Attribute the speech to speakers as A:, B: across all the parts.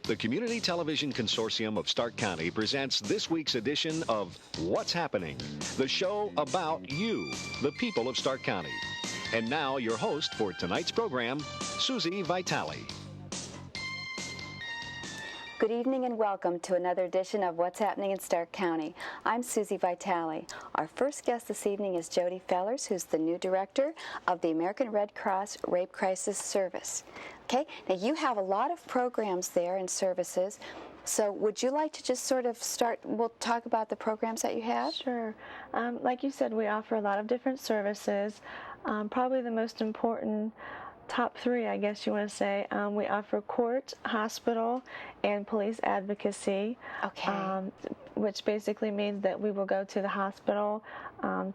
A: The Community Television Consortium of Stark County presents this week's edition of What's Happening, the show about you, the people of Stark County. And now your host for tonight's program, Susie Vitale.
B: Good evening and welcome to another edition of What's Happening in Stark County. I'm Susie Vitale. Our first guest this evening is Jody Fellers, who's the new director of the American Red Cross Rape Crisis Service. Okay, now you have a lot of programs there and services, so would you like to just sort of start, we'll talk about the programs that you have?
C: Sure. Like you said, we offer a lot of different services. Probably the most important top three, I guess you want to say, we offer court, hospital, and police advocacy. Okay. Which basically means that we will go to the hospital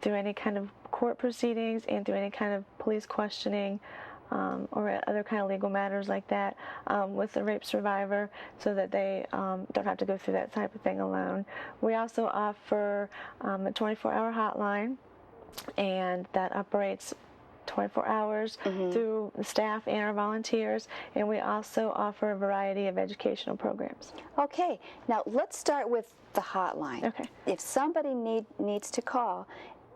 C: through any kind of court proceedings and through any kind of police questioning or other kind of legal matters like that with the rape survivor, so that they don't have to go through that type of thing alone. We also offer a 24-hour hotline, and that operates 24 hours through the staff and our volunteers, and we also offer a variety of educational programs.
B: Okay, now let's start with the hotline.
C: Okay.
B: If somebody needs to call,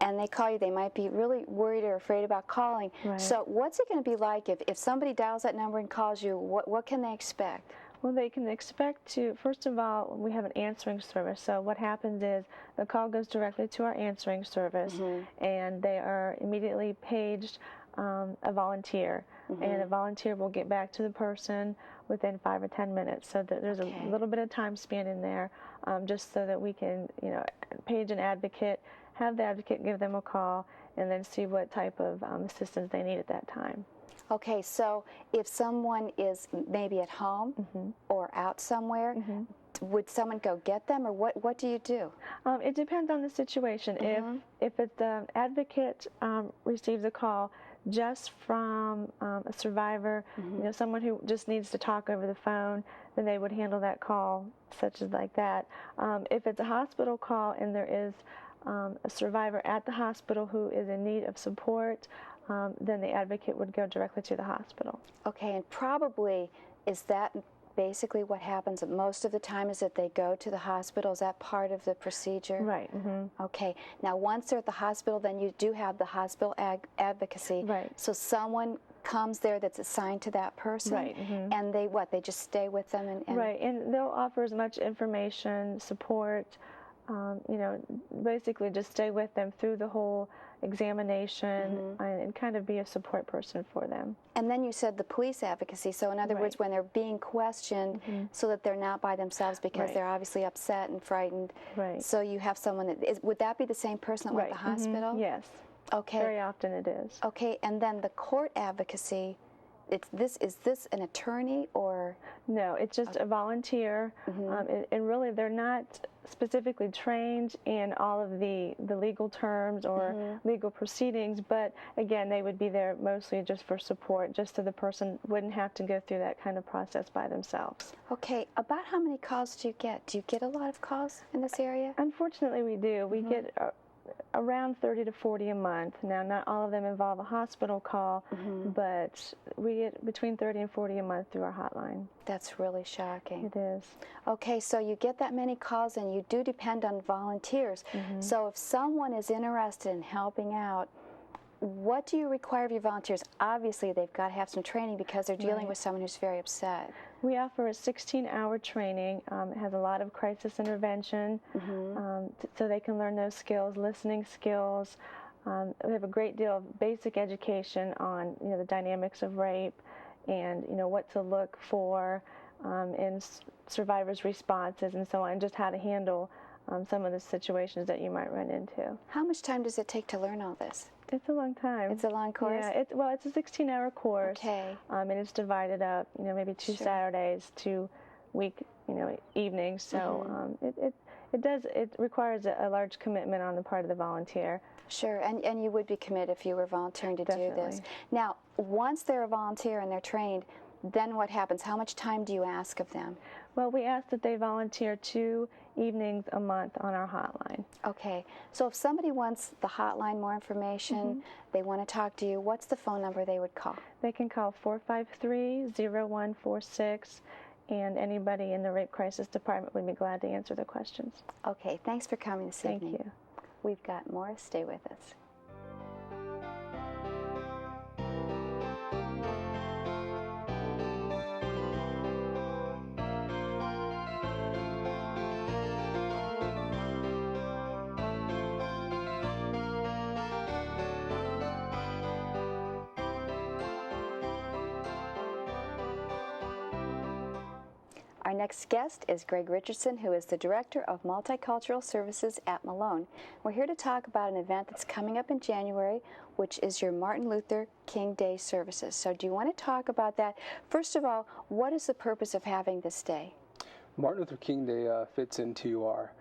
B: and they call you, they might be really worried or afraid about calling. Right. So what's it going to be like if somebody dials that number and calls you? What can they expect?
C: Well, they can expect to, first of all, we have an answering service. So what happens is the call goes directly to our answering service, and they are immediately paged a volunteer, and a volunteer will get back to the person within 5 or 10 minutes. So that there's a little bit of time span in there, just so that we can, page an advocate, have the advocate give them a call, and then see what type of assistance they need at that time.
B: Okay, so if someone is maybe at home or out somewhere, would someone go get them, or what do you do?
C: It depends on the situation. If the advocate receives a call just from a survivor, someone who just needs to talk over the phone, then they would handle that call such as like that. If it's a hospital call and there is a survivor at the hospital who is in need of support, then the advocate would go directly to the hospital. Okay,
B: and probably is that basically what happens most of the time, is that they go to the hospital? Is that part of the procedure?
C: Right.
B: Okay, now once they're at the hospital, then you do have the hospital advocacy.
C: Right.
B: So someone comes there that's assigned to that person,
C: right.
B: And they just stay with them? And
C: right, and they'll offer as much information, support, basically just stay with them through the whole examination and kind of be a support person for them.
B: And then you said the police advocacy, so in other words, when they're being questioned, so that they're not by themselves because they're obviously upset and frightened.
C: Right.
B: So you have someone that would that be the same person that went to the hospital?
C: Yes.
B: Okay.
C: Very often it is.
B: Okay, and then the court advocacy, is this an attorney or?
C: No, it's just a volunteer, and really they're not specifically trained in all of the legal terms or legal proceedings, but again, they would be there mostly just for support, just so the person wouldn't have to go through that kind of process by themselves.
B: Okay, about how many calls do you get? Do you get a lot of calls in this area?
C: Unfortunately, we do. We get around 30 to 40 a month. Now, not all of them involve a hospital call, but we get between 30 and 40 a month through our hotline.
B: That's really shocking.
C: It is.
B: Okay, so you get that many calls, and you do depend on volunteers. So if someone is interested in helping out, what do you require of your volunteers? Obviously, they've got to have some training because they're dealing with someone who's very upset.
C: We offer a 16-hour training. It has a lot of crisis intervention, so they can learn those skills, listening skills. We have a great deal of basic education on the dynamics of rape and what to look for in survivors' responses and so on, and just how to handle some of the situations that you might run into.
B: How much time does it take to learn all this?
C: It's a long time.
B: It's a long course?
C: Yeah, it's a 16-hour course.
B: Okay.
C: And it's divided up, maybe two Saturdays, 2 week, evenings. So it requires a large commitment on the part of the volunteer.
B: Sure, and you would be committed if you were volunteering to do this. Now, once they're a volunteer and they're trained, then what happens? How much time do you ask of them?
C: Well, we ask that they volunteer 2 evenings a month on our hotline.
B: Okay. So if somebody wants the hotline, more information, they want to talk to you, what's the phone number they would call?
C: They can call 453-0146, and anybody in the Rape Crisis Department would be glad to answer the questions.
B: Okay, thanks for coming this
C: Thank
B: evening.
C: you.
B: We've got more. Stay with us. Our next guest is Greg Richardson, who is the Director of Multicultural Services at Malone. We're here to talk about an event that's coming up in January, which is your Martin Luther King Day services. So do you want to talk about that? First of all, what is the purpose of having this day?
D: Martin Luther King Day fits into our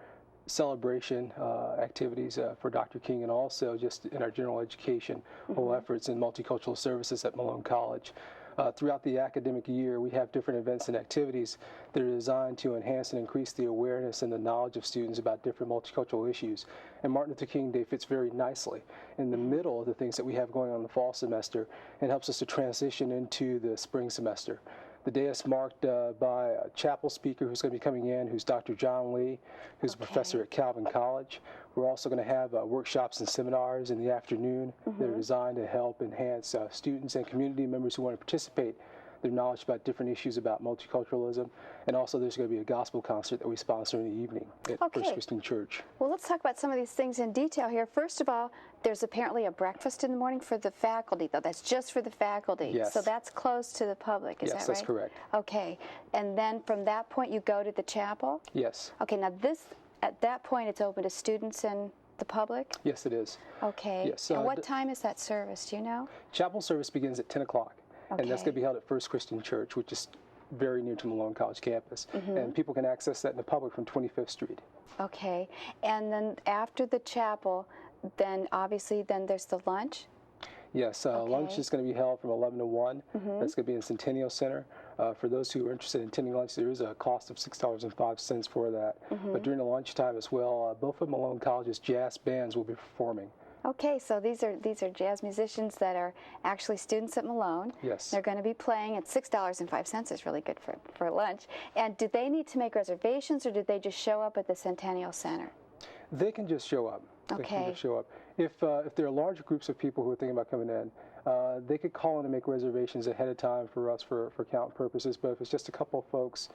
D: celebration activities for Dr. King, and also just in our general education efforts in multicultural services at Malone College. Throughout the academic year, we have different events and activities that are designed to enhance and increase the awareness and the knowledge of students about different multicultural issues. And Martin Luther King Day fits very nicely in the middle of the things that we have going on in the fall semester and helps us to transition into the spring semester. The day is marked by a chapel speaker who's going to be coming in, who's Dr. John Lee, who's a professor at Calvin College. We're also going to have workshops and seminars in the afternoon that are designed to help enhance students and community members who want to participate their knowledge about different issues about multiculturalism. And also there's going to be a gospel concert that we sponsor in the evening at First Christian Church.
B: Well, let's talk about some of these things in detail here. First of all, there's apparently a breakfast in the morning for the faculty, though. That's just for the faculty.
D: Yes.
B: So that's closed to the public, is that right?
D: Yes, that's correct.
B: Okay. And then from that point, you go to the chapel?
D: Yes.
B: Okay, now at that point, it's open to students and the public?
D: Yes, it is.
B: Okay.
D: Yes,
B: and what time is that service? Do you know?
D: Chapel service begins at 10 o'clock.
B: Okay.
D: And that's going to be held at First Christian Church, which is very near to Malone College campus. And people can access that in the public from 25th Street.
B: Okay. And then after the chapel, then obviously there's the lunch?
D: Yes, lunch is going to be held from 11 to 1. That's going to be in Centennial Center. For those who are interested in attending lunch, there is a cost of $6.05 for that. But during the lunchtime as well, both of Malone College's jazz bands will be performing.
B: Okay, so these are jazz musicians that are actually students at Malone.
D: Yes.
B: They're going to be playing at $6.05 is really good for lunch. And do they need to make reservations, or did they just show up at the Centennial Center?
D: They can just show up. They can just show up. If there are larger groups of people who are thinking about coming in, they could call in and make reservations ahead of time for us for count purposes. But if it's just a couple of folks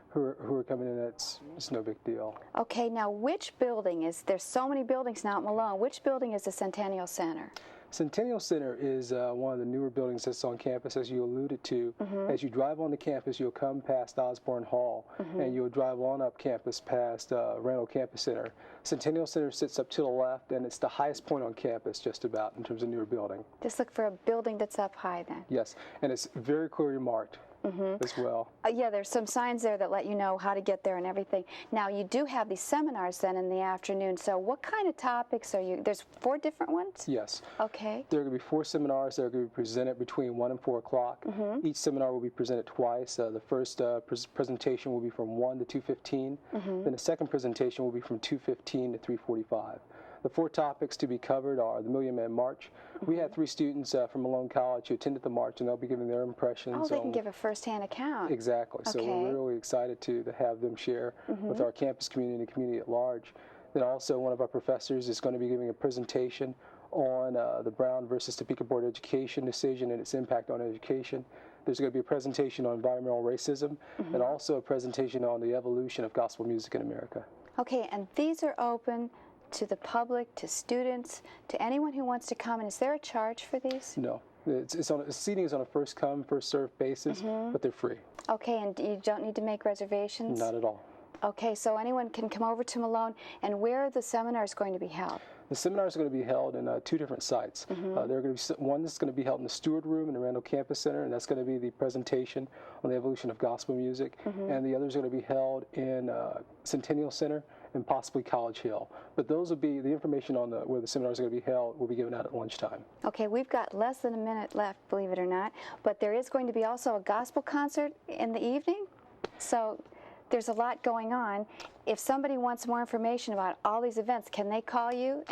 D: who are coming in, it's no big deal.
B: Okay, now which building there's so many buildings now at Malone, which building is the Centennial Center?
D: Centennial Center is one of the newer buildings that's on campus, as you alluded to. As you drive on the campus, you'll come past Osborne Hall, and you'll drive on up campus past Randall Campus Center. Centennial Center sits up to the left, and it's the highest point on campus, just about, in terms of newer building.
B: Just look for a building that's up high then.
D: Yes, and it's very clearly marked as well.
B: Yeah, there's some signs there that let you know how to get there and everything. Now, you do have these seminars then in the afternoon. So what kind of topics are you? There's 4 different ones?
D: Yes.
B: Okay.
D: There are going to be 4 seminars that are going to be presented between 1 and 4 o'clock. Each seminar will be presented twice. The first presentation will be from 1 to 2:15. Then the second presentation will be from 2:15 to 3:45. The 4 topics to be covered are the Million Man March. We had 3 students from Malone College who attended the march, and they'll be giving their impressions.
B: Oh, they can give a first-hand account.
D: Exactly. So we're really excited to have them share with our campus community and the community at large. Then also one of our professors is going to be giving a presentation on the Brown versus Topeka Board of Education decision and its impact on education. There's going to be a presentation on environmental racism and also a presentation on the evolution of gospel music in America.
B: Okay, and these are open to the public, to students, to anyone who wants to come. And is there a charge for these?
D: No. Seating is on a first-come, first-served basis, but they're free.
B: Okay, and you don't need to make reservations?
D: Not at all.
B: Okay, so anyone can come over to Malone. And where are the seminars going to be held?
D: The seminars are going to be held in 2 different sites. There are going to be one that's going to be held in the Stewart Room in the Randall Campus Center, and that's going to be the presentation on the evolution of gospel music. And the others are going to be held in Centennial Center and possibly College Hill. But those will be, the information on where the seminars are going to be held will be given out at lunchtime. Okay,
B: we've got less than a minute left, believe it or not. But there is going to be also a gospel concert in the evening. So there's a lot going on. If somebody wants more information about all these events, can they call you?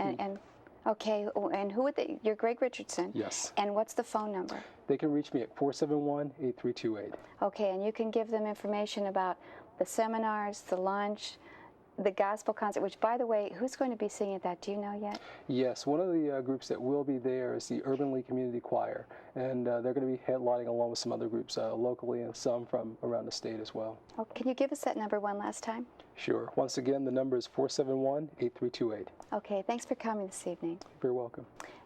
B: Okay, and who would you're Greg Richardson?
D: Yes.
B: And what's the phone number?
D: They can reach me at 471-8328.
B: Okay, and you can give them information about the seminars, the lunch, the gospel concert, which, by the way, who's going to be singing at that? Do you know yet?
D: Yes, one of the groups that will be there is the Urban League Community Choir, and they're going to be headlining along with some other groups locally and some from around the state as well.
B: Oh, can you give us that number one last time?
D: Sure. Once again, the number is 471-8328.
B: Okay, thanks for coming this evening.
D: You're very welcome.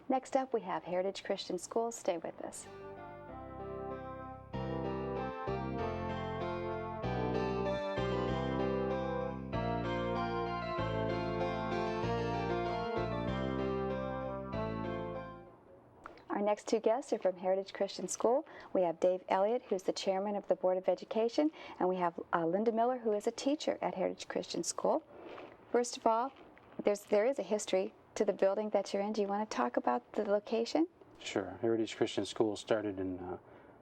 B: Next up, we have Heritage Christian Schools. Stay with us. Our next two guests are from Heritage Christian School. We have Dave Elliott, who's the chairman of the Board of Education, and we have Linda Miller, who is a teacher at Heritage Christian School. First of all, there is a history to the building that you're in. Do you want to talk about the location?
E: Sure. Heritage Christian School started in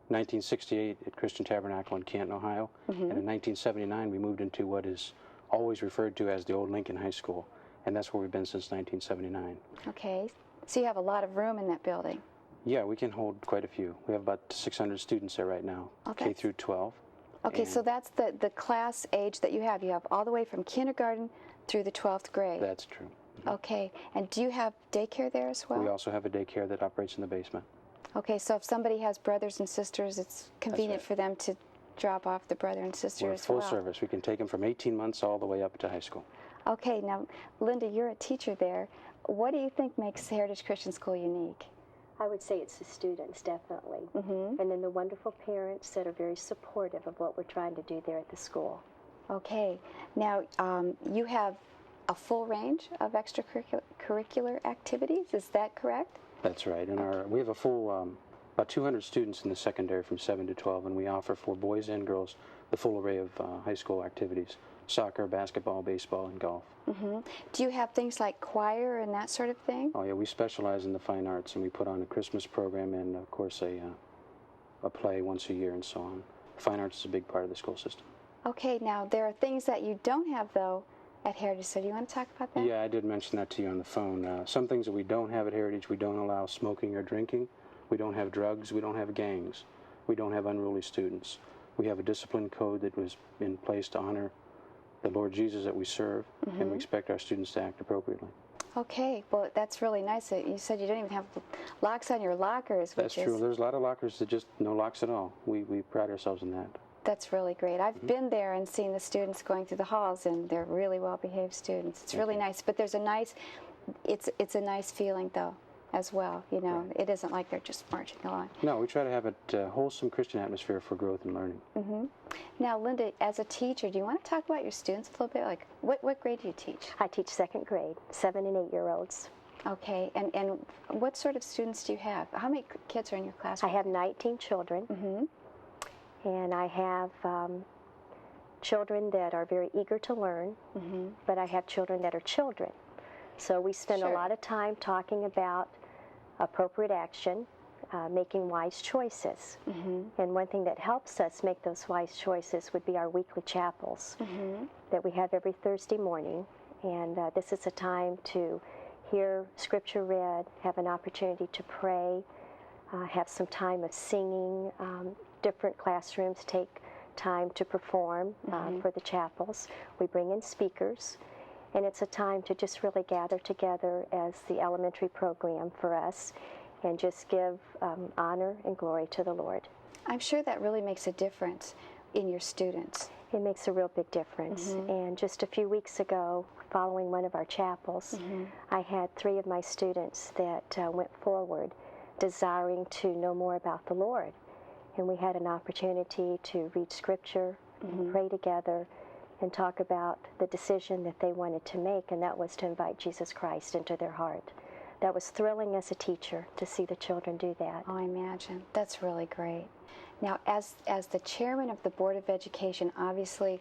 E: 1968 at Christian Tabernacle in Canton, Ohio, and in 1979 we moved into what is always referred to as the old Lincoln High School, and that's where we've been since 1979.
B: Okay, so you have a lot of room in that building.
E: Yeah, we can hold quite a few. We have about 600 students there right now, K through 12.
B: Okay, so that's the class age that you have. You have all the way from kindergarten through the 12th grade.
E: That's true.
B: Okay, and do you have daycare there as well?
E: We also have a daycare that operates in the basement.
B: Okay, so if somebody has brothers and sisters, it's convenient
E: right.
B: for them to drop off the brother and sister
E: We're
B: as
E: full
B: well.
E: service. We can take them from 18 months all the way up to high school.
B: Okay, now, Linda, you're a teacher there. What do you think makes Heritage Christian School unique?
F: I would say it's the students, definitely. And then the wonderful parents that are very supportive of what we're trying to do there at the school.
B: Okay, now you have a full range of extracurricular activities, is that correct?
E: That's right. And we have a full, about 200 students in the secondary from 7 to 12, and we offer for boys and girls the full array of high school activities: soccer, basketball, baseball, and golf.
B: Do you have things like choir and that sort of thing?
E: Oh yeah, we specialize in the fine arts, and we put on a Christmas program and, of course, a play once a year and so on. Fine arts is a big part of the school system.
B: Okay, now there are things that you don't have, though, at Heritage, so do you want to talk about that?
E: Yeah, I did mention that to you on the phone. Some things that we don't have at Heritage: we don't allow smoking or drinking. We don't have drugs. We don't have gangs. We don't have unruly students. We have a discipline code that was in place to honor the Lord Jesus that we serve, and we expect our students to act appropriately.
B: Okay, well, that's really nice. You said you don't even have locks on your lockers, which
E: That's true. There's a lot of lockers that just no locks at all. We pride ourselves in that.
B: That's really great. I've been there and seen the students going through the halls, and they're really well-behaved students. It's really nice, but there's a nice, it's a nice feeling, though, as well. You know, it isn't like they're just marching along.
E: No, we try to have a wholesome Christian atmosphere for growth and learning.
B: Now, Linda, as a teacher, do you want to talk about your students a little bit? Like, what grade do you teach?
F: I teach second grade, 7 and 8-year-olds.
B: Okay, and what sort of students do you have? How many kids are in your
F: I
B: classroom?
F: have 19 children, and I have children that are very eager to learn, but I have children that are children. So we spend a lot of time talking about appropriate action, making wise choices. And one thing that helps us make those wise choices would be our weekly chapels that we have every Thursday morning. And this is a time to hear scripture read, have an opportunity to pray, have some time of singing. Different classrooms take time to perform for the chapels. We bring in speakers. And it's a time to just really gather together as the elementary program for us and just give honor and glory to the Lord.
B: I'm sure that really makes a difference in your students.
F: It makes a real big difference. And just a few weeks ago, following one of our chapels, I had 3 of my students that went forward desiring to know more about the Lord. And we had an opportunity to read scripture, and pray together, and talk about the decision that they wanted to make, and that was to invite Jesus Christ into their heart. That was thrilling as a teacher to see the children do that.
B: Oh, I imagine. That's really great. Now, as the chairman of the Board of Education, obviously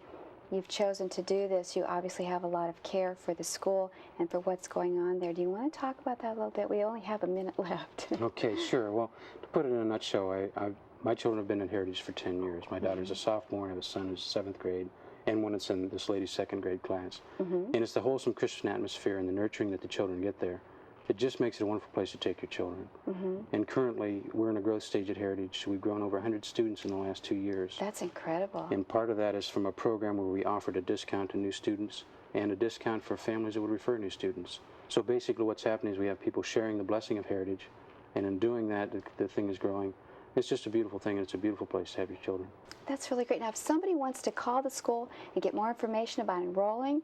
B: you've chosen to do this. You obviously have a lot of care for the school and for what's going on there. Do you want to talk about that a little bit? We only have a minute left.
E: Okay, sure. Well, to put it in a nutshell, my children have been at Heritage for 10 years. My daughter's a sophomore. I have a son who's 7th grade, and one that's in this lady's 2nd grade class. And it's the wholesome Christian atmosphere and the nurturing that the children get there it just makes it a wonderful place to take your children. And currently, we're in a growth stage at Heritage. We've grown over 100 students in the last 2 years.
B: That's incredible.
E: And part of that is from a program where we offered a discount to new students and a discount for families that would refer new students. So basically what's happening is we have people sharing the blessing of Heritage, and in doing that, the thing is growing. It's just a beautiful thing, and it's a beautiful place to have your children.
B: That's really great. Now, if somebody wants to call the school and get more information about enrolling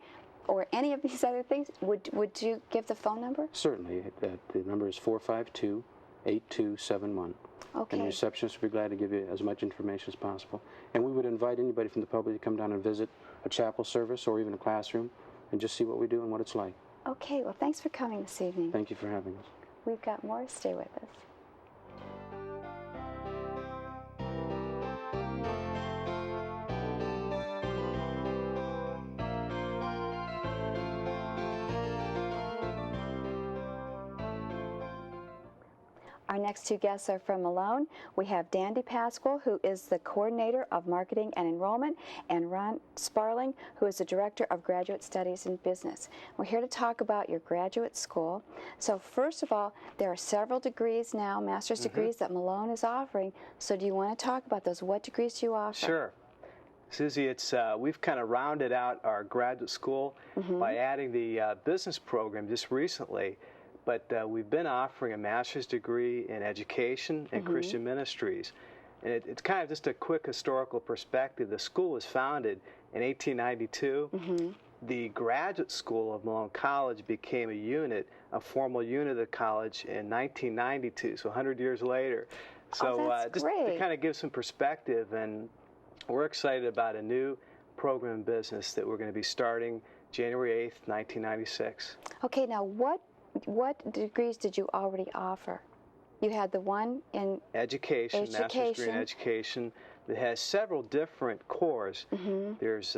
B: or any of these other things, would you give the phone number?
E: Certainly. The number is 452-8271.
B: Okay.
E: And the receptionist would be glad to give you as much information as possible. And we would invite anybody from the public to come down and visit a chapel service or even a classroom and just see what we do and what it's like.
B: Okay, well, thanks for coming this evening.
E: Thank you for having us.
B: We've got more. Stay with us. Our next two guests are from Malone. We have Dan DePasquale, who is the coordinator of marketing and enrollment, and Ron Sparling, who is the director of graduate studies in business. We're here to talk about your graduate school. So first of all, there are several degrees now, master's degrees that Malone is offering. So do you want to talk about those? What degrees do you offer?
G: Sure. Susie, we've kind of rounded out our graduate school by adding the business program just recently. But we've been offering a master's degree in education and Christian ministries. And it's kind of just a quick historical perspective. The school was founded in 1892. The graduate school of Malone College became a formal unit of the college in 1992, so 100 years later. So just to kind of give some perspective, and we're excited about a new program in business that we're going to be starting January 8th, 1996.
B: Okay, now what degrees did you already offer? You had the one in
G: education, master's degree in education, that has several different cores. There's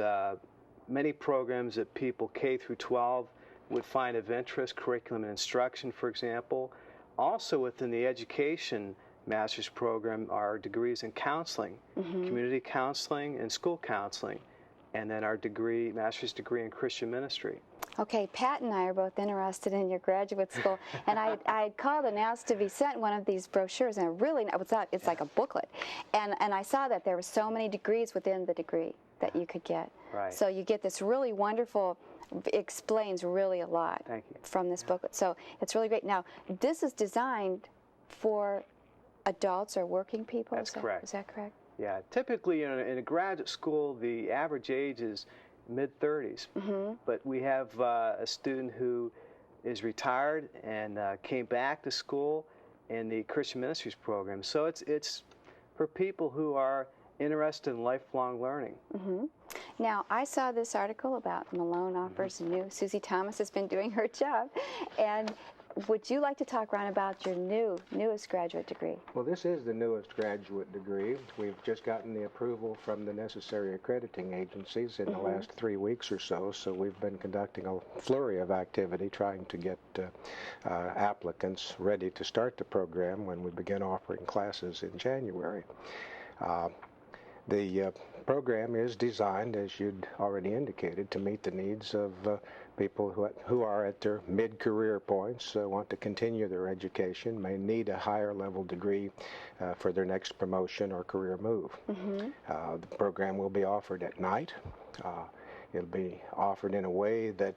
G: many programs that people K through 12 would find of interest, curriculum and instruction, for example. Also within the education master's program are degrees in counseling, community counseling and school counseling, and then our master's degree in Christian ministry.
B: Okay, Pat and I are both interested in your graduate school, and I called and asked to be sent one of these brochures, and it's like a booklet, and I saw that there were so many degrees within the degree that you could get.
G: Right.
B: So you get this really wonderful, explains really a lot from this booklet. So it's really great. Now, this is designed for adults or working people?
G: That's correct.
B: Is that correct?
G: Yeah, typically in a graduate school, the average age is mid-30s, but we have a student who is retired and came back to school in the Christian Ministries program. So it's for people who are interested in lifelong learning.
B: Now, I saw this article about Malone offers new. Susie Thomas has been doing her job, and would you like to talk, Ron, about your newest graduate degree?
H: Well, this is the newest graduate degree. We've just gotten the approval from the necessary accrediting agencies in the last 3 weeks or so, so we've been conducting a flurry of activity trying to get applicants ready to start the program when we begin offering classes in January. The program is designed, as you'd already indicated, to meet the needs of people who are at their mid-career points, want to continue their education, may need a higher level degree for their next promotion or career move. The program will be offered at night. It'll be offered in a way that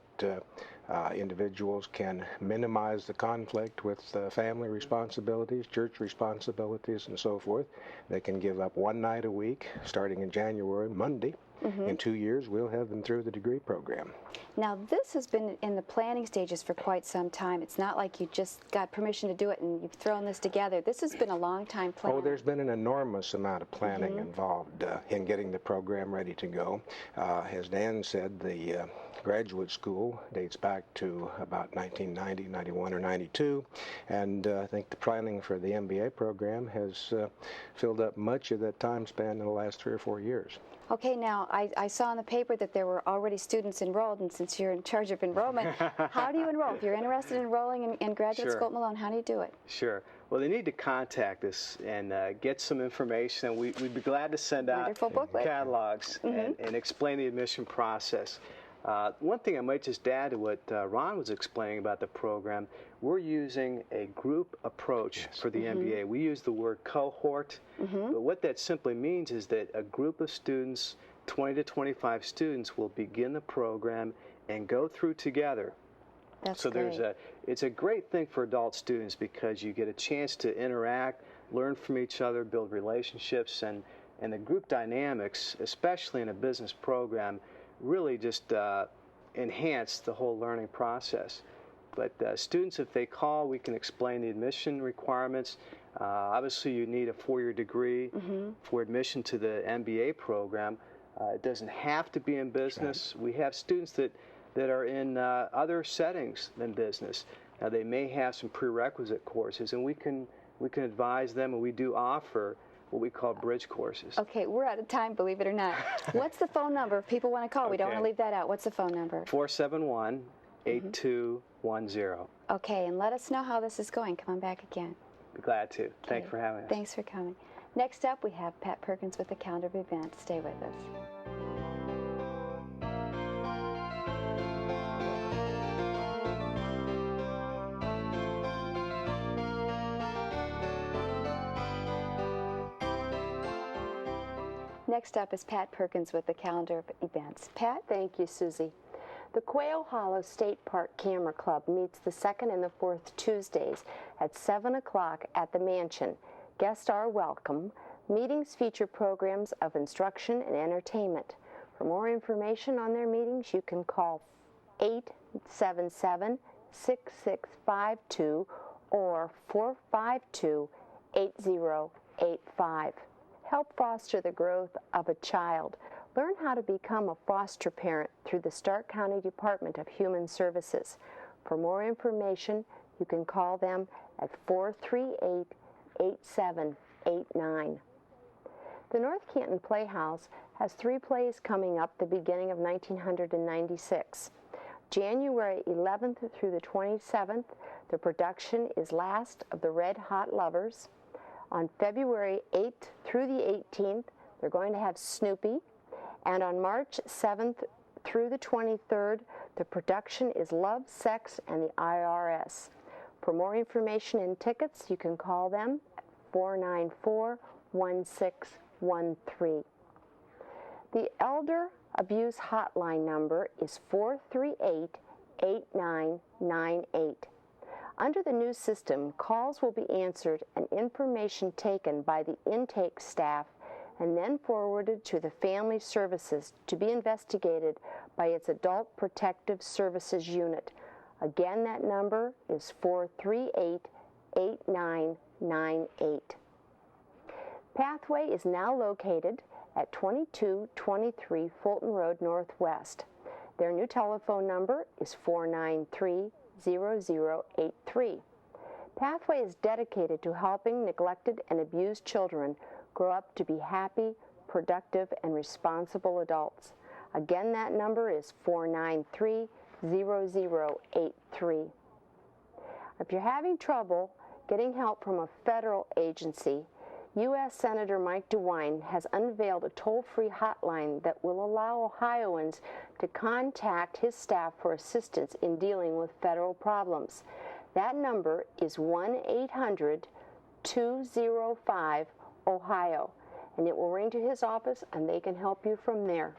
H: individuals can minimize the conflict with family responsibilities, church responsibilities, and so forth. They can give up one night a week, starting in January, Monday. In 2 years, we'll have them through the degree program.
B: Now, this has been in the planning stages for quite some time. It's not like you just got permission to do it and you've thrown this together. This has been a long time planning.
H: Oh, there's been an enormous amount of planning involved in getting the program ready to go. As Dan said, the graduate school dates back to about 1990, 91, or 92, and I think the planning for the MBA program has filled up much of that time span in the last 3 or 4 years.
B: Okay, now, I saw in the paper that there were already students enrolled, and since you're in charge of enrollment, how do you enroll? If you're interested in enrolling in graduate school at Malone, how do you do it?
G: Sure. Well, they need to contact us and get some information. We'd be glad to send out catalogs and explain the admission process. One thing I might just add to what Ron was explaining about the program, we're using a group approach for the MBA. We use the word cohort, but what that simply means is that a group of students, 20 to 25 students, will begin the program and go through together.
B: That's
G: so
B: great.
G: It's a great thing for adult students because you get a chance to interact, learn from each other, build relationships, and the group dynamics, especially in a business program, really just enhance the whole learning process. But students, if they call, we can explain the admission requirements. Obviously, you need a 4-year degree for admission to the MBA program. It doesn't have to be in business. Right. We have students that are in other settings than business. Now, they may have some prerequisite courses, and we can advise them, and we do offer what we call bridge courses.
B: Okay, we're out of time, believe it or not. What's the phone number if people want to call? We don't want to leave that out. What's the phone number?
G: 471-8210.
B: Okay, and let us know how this is going. Come on back again.
G: Be glad to. Okay. Thanks for having us.
B: Thanks for coming. Next up, we have Pat Perkins with the calendar of events. Stay with us. Next up is Pat Perkins with the calendar of events. Pat?
I: Thank you, Susie. The Quail Hollow State Park Camera Club meets the 2nd and the 4th Tuesdays at 7 o'clock at the Mansion. Guests are welcome. Meetings feature programs of instruction and entertainment. For more information on their meetings, you can call 877-6652 or 452-8085. Help foster the growth of a child. Learn how to become a foster parent through the Stark County Department of Human Services. For more information, you can call them at 438-8789. The North Canton Playhouse has 3 plays coming up the beginning of 1996. January 11th through the 27th, the production is Last of the Red Hot Lovers. On February 8th through the 18th, they're going to have Snoopy. And on March 7th through the 23rd, the production is Love, Sex, and the IRS. For more information and tickets, you can call them at 494-1613. The Elder Abuse Hotline number is 438-8998. Under the new system, calls will be answered and information taken by the intake staff and then forwarded to the Family Services to be investigated by its Adult Protective Services Unit. Again, that number is 438-8998. Pathway is now located at 2223 Fulton Road Northwest. Their new telephone number is 493-0083. Pathway is dedicated to helping neglected and abused children grow up to be happy, productive, and responsible adults. Again, that number is 493-0083. If you're having trouble getting help from a federal agency, U.S. Senator Mike DeWine has unveiled a toll-free hotline that will allow Ohioans to contact his staff for assistance in dealing with federal problems. That number is 1-800-205-OHIO, and it will ring to his office and they can help you from there.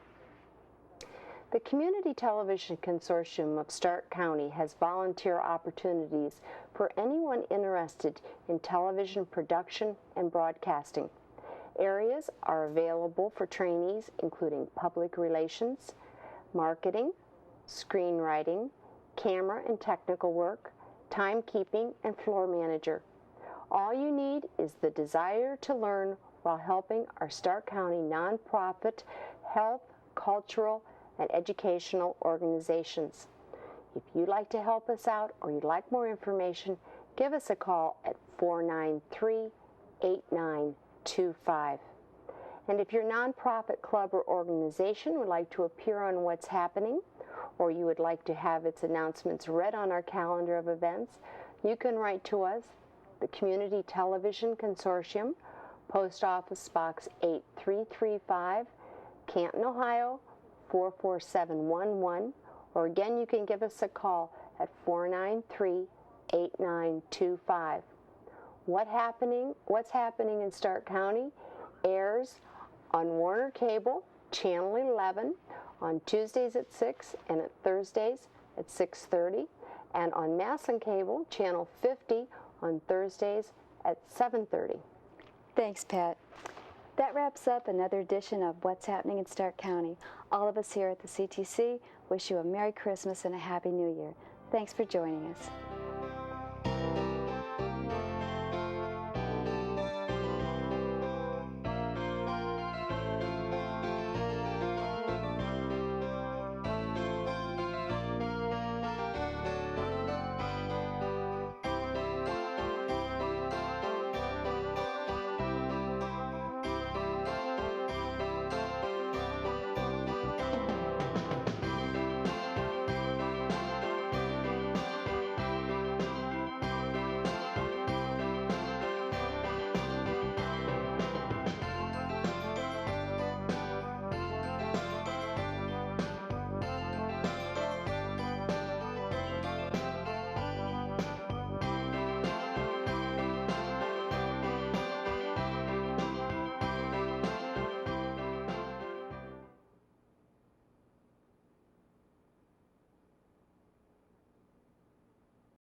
I: The Community Television Consortium of Stark County has volunteer opportunities for anyone interested in television production and broadcasting. Areas are available for trainees including public relations, marketing, screenwriting, camera and technical work, timekeeping, and floor manager. All you need is the desire to learn while helping our Stark County nonprofit, health, cultural, and educational organizations. If you'd like to help us out or you'd like more information, give us a call at 493-8925. And if your nonprofit club or organization would like to appear on What's Happening, or you would like to have its announcements read on our calendar of events, you can write to us, the Community Television Consortium, Post Office Box 8335, Canton, Ohio, 44711, or again, you can give us a call at 493-8925. What's Happening in Stark County airs on Warner Cable, Channel 11, on Tuesdays at 6 and at Thursdays at 6:30, and on Maslin Cable, Channel 50, on Thursdays at 7:30.
B: Thanks, Pat. That wraps up another edition of What's Happening in Stark County. All of us here at the CTC wish you a Merry Christmas and a Happy New Year. Thanks for joining us.